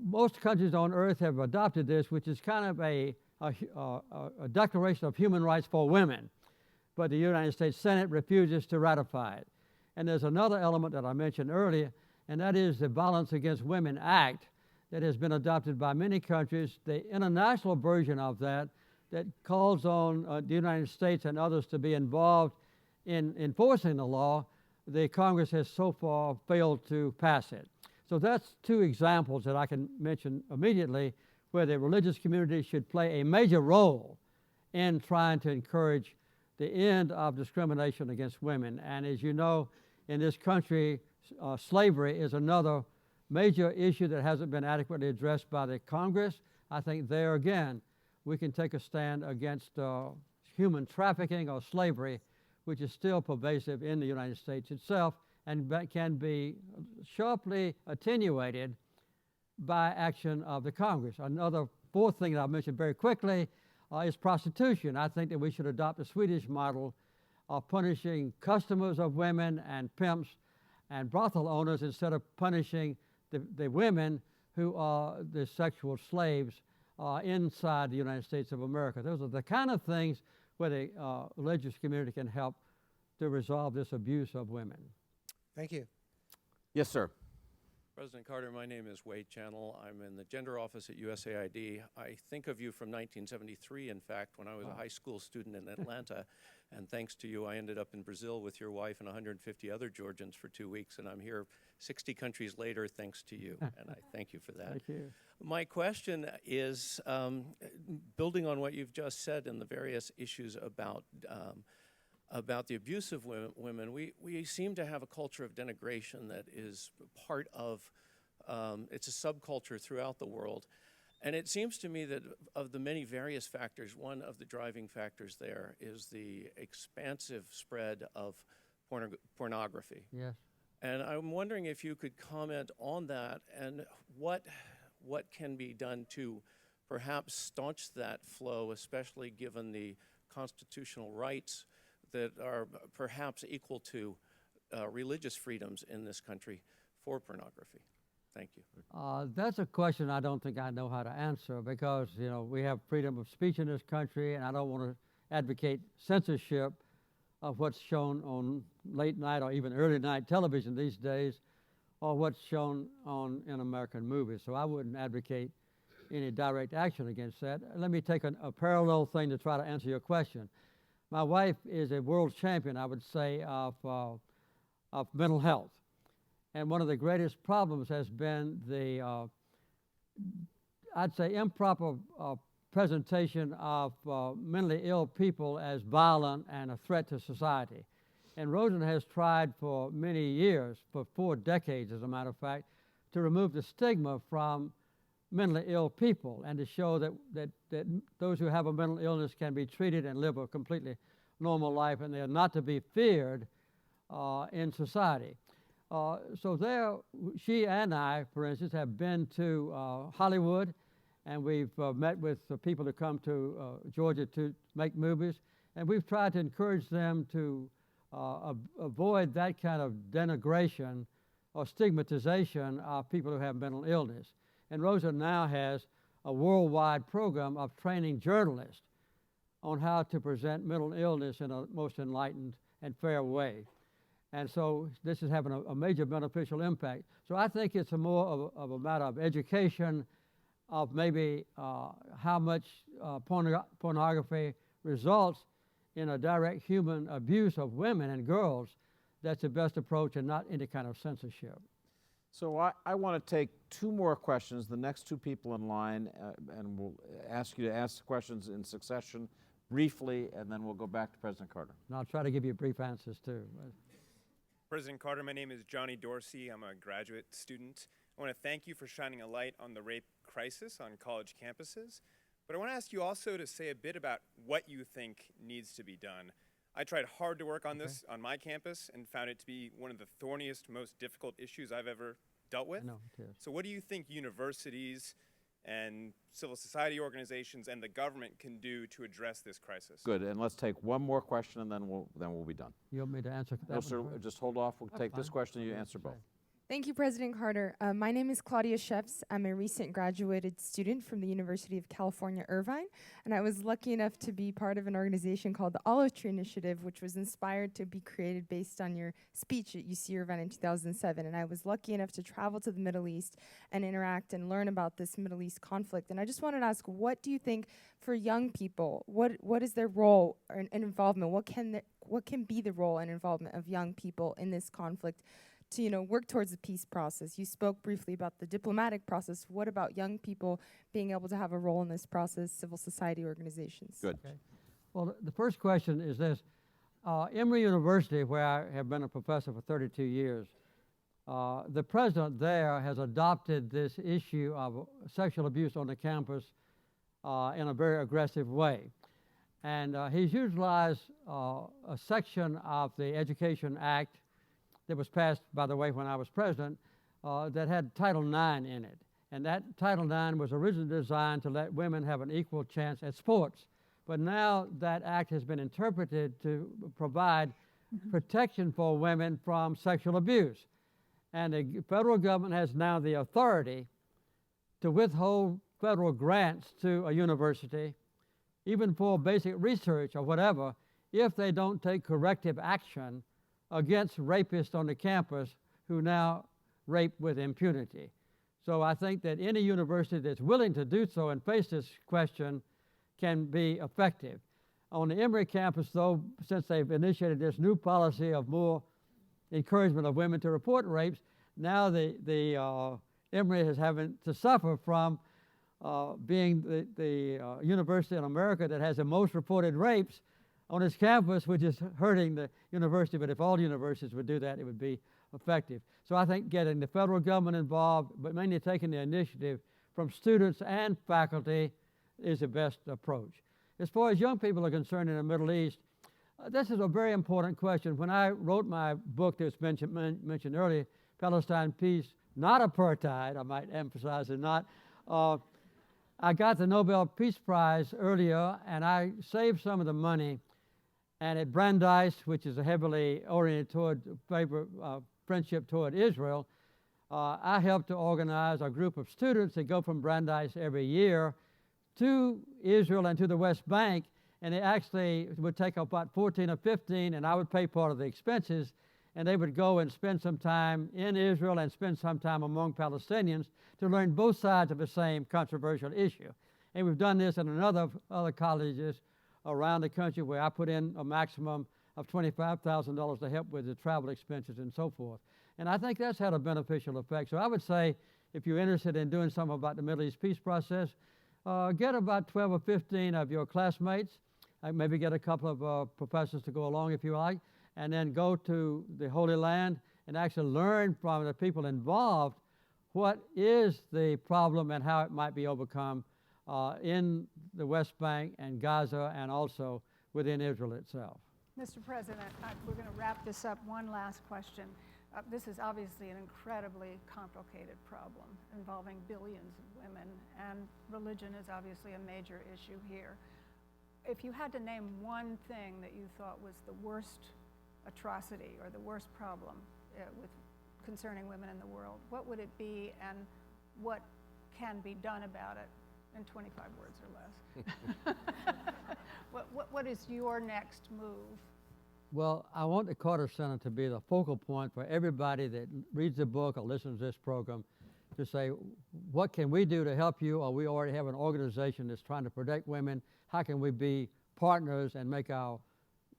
Most countries on earth have adopted this, which is kind of a declaration of human rights for women, but the United States Senate refuses to ratify it. And there's another element that I mentioned earlier, and that is the Violence Against Women Act that has been adopted by many countries. The international version of that calls on the United States and others to be involved in enforcing the law. The Congress has so far failed to pass it. So that's two examples that I can mention immediately where the religious community should play a major role in trying to encourage the end of discrimination against women. And as you know, in this country, slavery is another major issue that hasn't been adequately addressed by the Congress. I think there again, we can take a stand against human trafficking or slavery, which is still pervasive in the United States itself and can be sharply attenuated by action of the Congress. Another fourth thing that I'll mention very quickly is prostitution. I think that we should adopt the Swedish model of punishing customers of women and pimps and brothel owners instead of punishing the women who are the sexual slaves inside the United States of America. Those are the kind of things where the religious community can help to resolve this abuse of women. Thank you. Yes, sir. President Carter, my name is Wade Channel. I'm in the gender office at USAID. I think of you from 1973, in fact, when I was a high school student in Atlanta. And thanks to you, I ended up in Brazil with your wife and 150 other Georgians for 2 weeks. And I'm here 60 countries later thanks to you. And I thank you for that. Thank you. My question is, building on what you've just said and the various issues about the abuse of women, we seem to have a culture of denigration that is part of, it's a subculture throughout the world. And it seems to me that of the many various factors, one of the driving factors there is the expansive spread of pornography. Yes. And I'm wondering if you could comment on that and what can be done to perhaps staunch that flow, especially given the constitutional rights that are perhaps equal to religious freedoms in this country for pornography. Thank you. That's a question I don't think I know how to answer because, you know, we have freedom of speech in this country, and I don't want to advocate censorship of what's shown on late night or even early night television these days or what's shown in American movies. So I wouldn't advocate any direct action against that. Let me take a parallel thing to try to answer your question. My wife is a world champion, I would say, of mental health. And one of the greatest problems has been the, I'd say, improper presentation of mentally ill people as violent and a threat to society. And Rosen has tried for many years, for 4 decades as a matter of fact, to remove the stigma from mentally ill people and to show that those who have a mental illness can be treated and live a completely normal life, and they are not to be feared in society. So there, she and I, for instance, have been to Hollywood, and we've met with people who come to Georgia to make movies, and we've tried to encourage them to avoid that kind of denigration or stigmatization of people who have mental illness. And Rosen now has a worldwide program of training journalists on how to present mental illness in a most enlightened and fair way. And so this is having a major beneficial impact. So I think it's more of a matter of education, of maybe how much pornography results in a direct human abuse of women and girls. That's the best approach, and not any kind of censorship. So I want to take 2 more questions, the next 2 people in line, and we'll ask you to ask the questions in succession briefly, and then we'll go back to President Carter. And I'll try to give you brief answers too. President Carter, my name is Johnny Dorsey. I'm a graduate student. I want to thank you for shining a light on the rape crisis on college campuses. But I want to ask you also to say a bit about what you think needs to be done. I tried hard to work on this on my campus and found it to be one of the thorniest, most difficult issues I've ever dealt with. I know, it is. So what do you think universities and civil society organizations and the government can do to address this crisis? Good, and let's take 1 more question, and then we'll be done. You want me to answer that? No, sir, just hold off. We'll take this question, and you answer both. Thank you, President Carter. My name is Claudia Shefts. I'm a recent graduated student from the University of California, Irvine, and I was lucky enough to be part of an organization called the Olive Tree Initiative, which was inspired to be created based on your speech at UC Irvine in 2007. And I was lucky enough to travel to the Middle East and interact and learn about this Middle East conflict. And I just wanted to ask, what do you think for young people, what is their role and involvement? What can be the role and involvement of young people in this conflict to work towards the peace process? You spoke briefly about the diplomatic process. What about young people being able to have a role in this process, civil society organizations? Good. Okay. Well, the first question is this. Emory University, where I have been a professor for 32 years, the president there has adopted this issue of sexual abuse on the campus in a very aggressive way. And he's utilized a section of the Education Act that was passed, by the way, when I was president, that had Title IX in it. And that Title IX was originally designed to let women have an equal chance at sports. But now that act has been interpreted to provide protection for women from sexual abuse. And the federal government has now the authority to withhold federal grants to a university, even for basic research or whatever, if they don't take corrective action against rapists on the campus who now rape with impunity. So I think that any university that's willing to do so and face this question can be effective. On the Emory campus, though, since they've initiated this new policy of more encouragement of women to report rapes, now the Emory is having to suffer from being the university in America that has the most reported rapes on its campus, which is hurting the university. But if all universities would do that, it would be effective. So I think getting the federal government involved, but mainly taking the initiative from students and faculty, is the best approach. As far as young people are concerned in the Middle East, this is a very important question. When I wrote my book that was mentioned earlier, Palestine Peace, Not Apartheid, I might emphasize it, not, I got the Nobel Peace Prize earlier, and I saved some of the money. And at Brandeis, which is a heavily oriented toward friendship toward Israel, I helped to organize a group of students that go from Brandeis every year to Israel and to the West Bank, and it actually would take about 14 or 15, and I would pay part of the expenses, and they would go and spend some time in Israel and spend some time among Palestinians to learn both sides of the same controversial issue. And we've done this in other colleges around the country where I put in a maximum of $25,000 to help with the travel expenses and so forth. And I think that's had a beneficial effect. So I would say, if you're interested in doing something about the Middle East peace process, get about 12 or 15 of your classmates, maybe get a couple of professors to go along if you like, and then go to the Holy Land and actually learn from the people involved what is the problem and how it might be overcome in the West Bank and Gaza and also within Israel itself. Mr. President, we're going to wrap this up. One last question. This is obviously an incredibly complicated problem involving billions of women, and religion is obviously a major issue here. If you had to name one thing that you thought was the worst atrocity or the worst problem concerning women in the world, what would it be, and what can be done about it in 25 words or less? What is your next move? Well, I want the Carter Center to be the focal point for everybody that reads the book or listens to this program to say, what can we do to help you? Or we already have an organization that's trying to protect women. How can we be partners and make our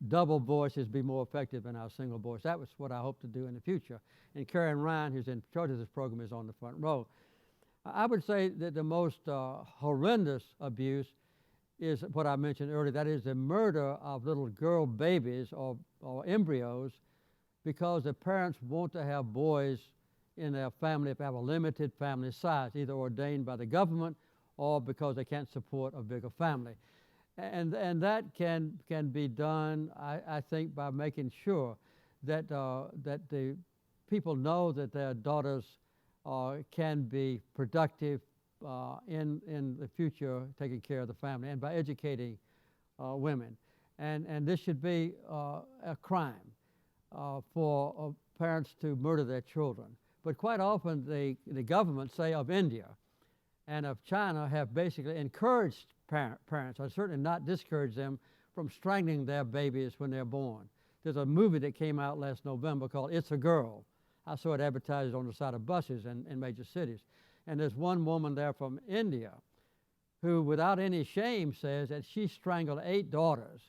double voices be more effective than our single voice? That was what I hope to do in the future. And Karen Ryan, who's in charge of this program, is on the front row. I would say that the most horrendous abuse is what I mentioned earlier. That is the murder of little girl babies or embryos because the parents want to have boys in their family if they have a limited family size, either ordained by the government or because they can't support a bigger family. And that can be done, I think, by making sure that the people know that their daughters can be productive in the future, taking care of the family, and by educating women. And this should be a crime for parents to murder their children. But quite often the government, say of India and of China, have basically encouraged parents, or certainly not discouraged them from strangling their babies when they're born. There's a movie that came out last November called It's a Girl. I saw it advertised on the side of buses in major cities. And there's one woman there from India who, without any shame, says that she strangled 8 daughters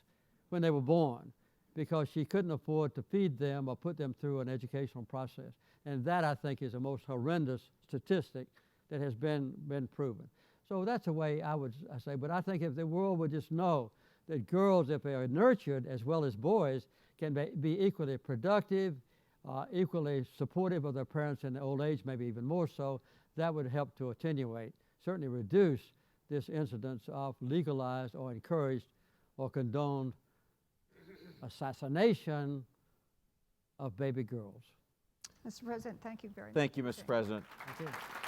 when they were born because she couldn't afford to feed them or put them through an educational process. And that, I think, is the most horrendous statistic that has been proven. So that's a way I say. But I think if the world would just know that girls, if they are nurtured as well as boys, can be equally productive, equally supportive of their parents in their old age, maybe even more so, that would help to attenuate, certainly reduce this incidence of legalized or encouraged or condoned assassination of baby girls. Mr. President, thank you very much. Thank you, Mr. President. Thank you.